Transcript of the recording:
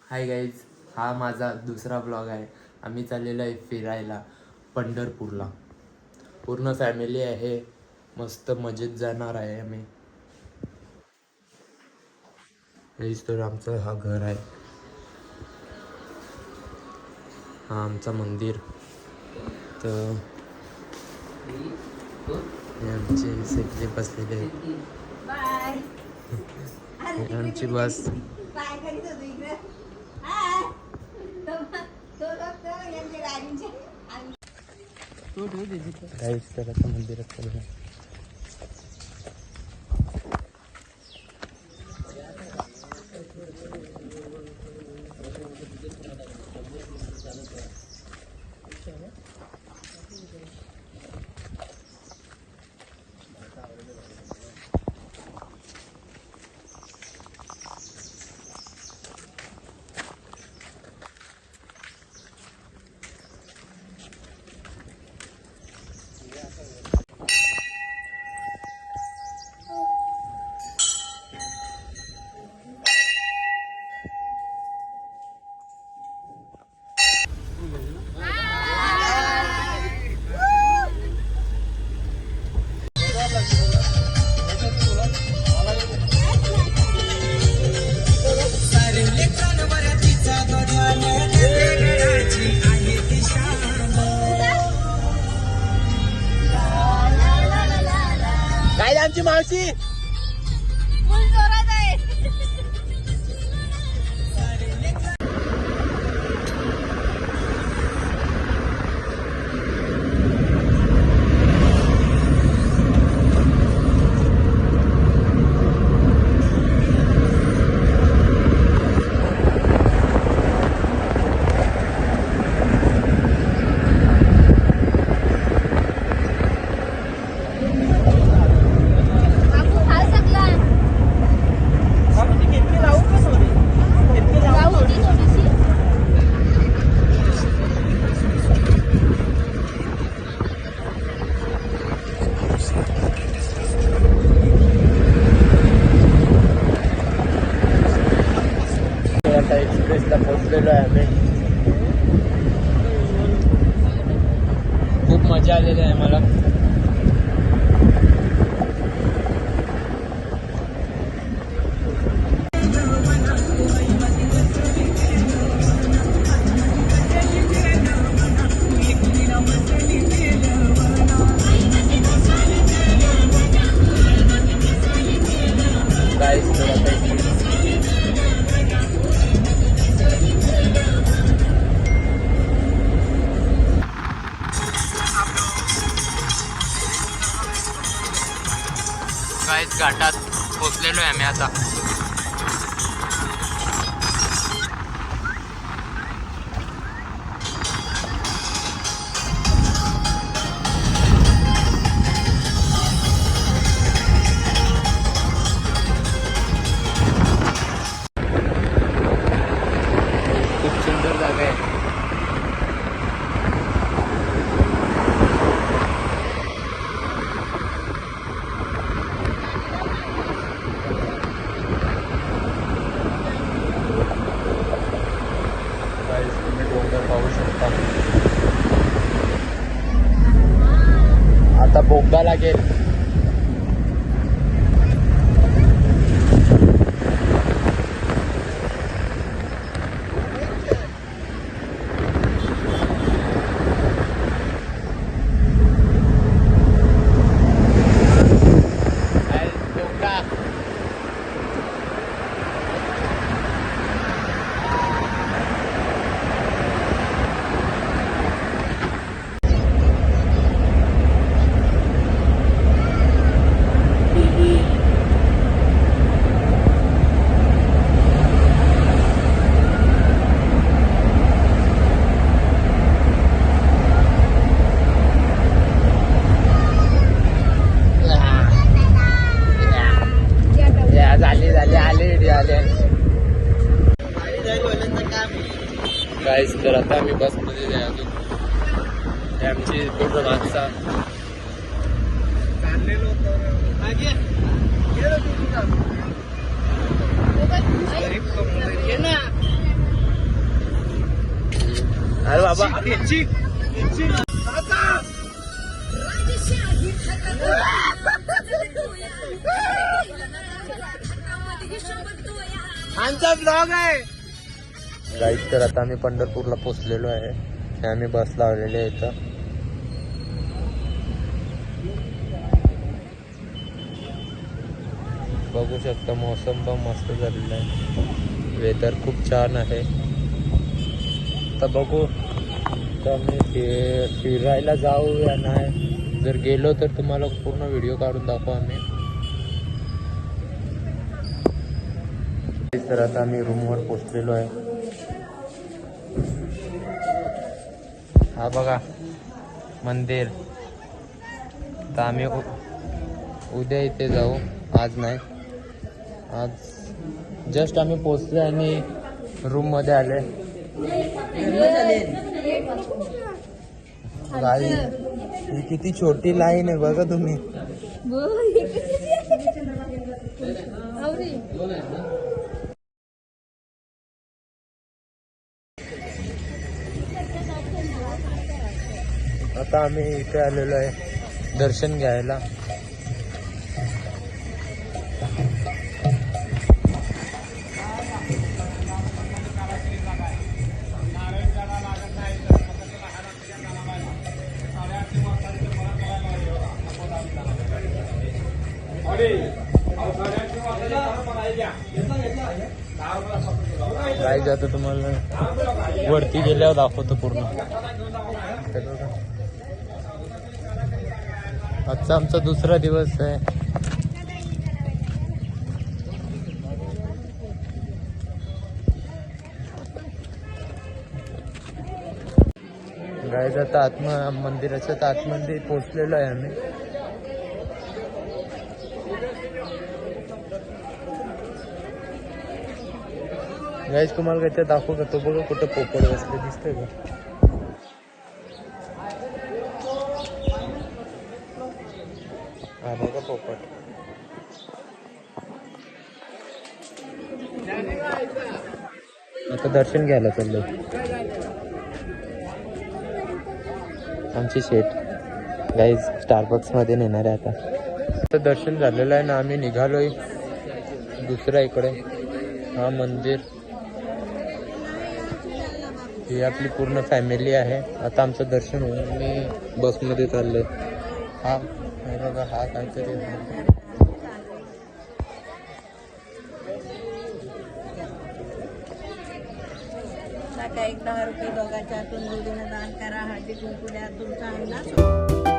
Hi guys, हा माझा दुसरा ब्लॉग आहे. आम्ही चाललेलो आहे फिरायला पंढरपूरला. पूर्ण फॅमिली आहे, मस्त मजेत जाणार आहे आम्ही. हेच तर आमचं हा घर आहे, हा आमचा मंदिर. तर हे आमचे सगळे बसलेले आहेत. हे आमची बस. काहीच तर आता मंदिरात चालू आहे. काय आमची मावशी एक्सप्रेसला पोहोचलेलो आहे आम्ही. खूप मजा आलेली आहे मला. काहीच घाटात पोचलेलो आहे आम्ही आता. खूप सुंदर जागा आहे. पाहू शकता. आता बोगदा लागेल. गाईस, तर आता आम्ही बसमध्ये जायचो. हे आमची पूर्ण माणसा अरे बाबा आमचा ब्लॉग आहे गाईड. तर आता आम्ही पंढरपूरला पोहोचलेलो आहे. हे आम्ही बस लावलेली आहे इथं. बघू शकता मौसम पण मस्त झालेला आहे. वेदर खूप छान आहे. तर बघू तर आम्ही फिरायला जाऊ या नाही. जर गेलो तर तुम्हाला पूर्ण व्हिडिओ काढून दाखवू आम्ही. तर आता आम्ही रूमवर पोहोचलेलो आहे. हा बघा मंदिर. तर आम्ही उद्या इथे जाऊ, आज नाही. आज जस्ट आम्ही पोहोचलो आणि रूम मध्ये आले. गाडी ही किती छोटी लाईन आहे बघा तुम्ही. आता आम्ही इथे आलेलो आहे दर्शन घ्यायला. काय जातं तुम्हाला वरती गेल्यावर दाखवतो पूर्ण. आजचा आमचा दुसरा दिवस आहे. गाईज आता मंदिराच्या आतमध्ये पोहोचलेलो आहे आम्ही. गाईज तुम्हाला काय ते दाखवू का? तो बघा कुठं पोपट बसले दिसतंय का? हा बघा पोपट. आता दर्शन घ्यायला चाललोय. आमची शेट गाईज स्टारबक्स मध्ये नेणार आहे. आता दर्शन झालेलं आहे ना. आम्ही निघालोय दुसऱ्या इकडे. हा मंदिर. ही आपली पूर्ण फॅमिली आहे. आता आमचं दर्शन होऊन मी बसमध्ये चाललोय. हा बघा हा काहीतरी ₹1 दोघांच्या हातून मुलीनं दान करा. हळदी कुंकू द्या. तुमचा अंदाज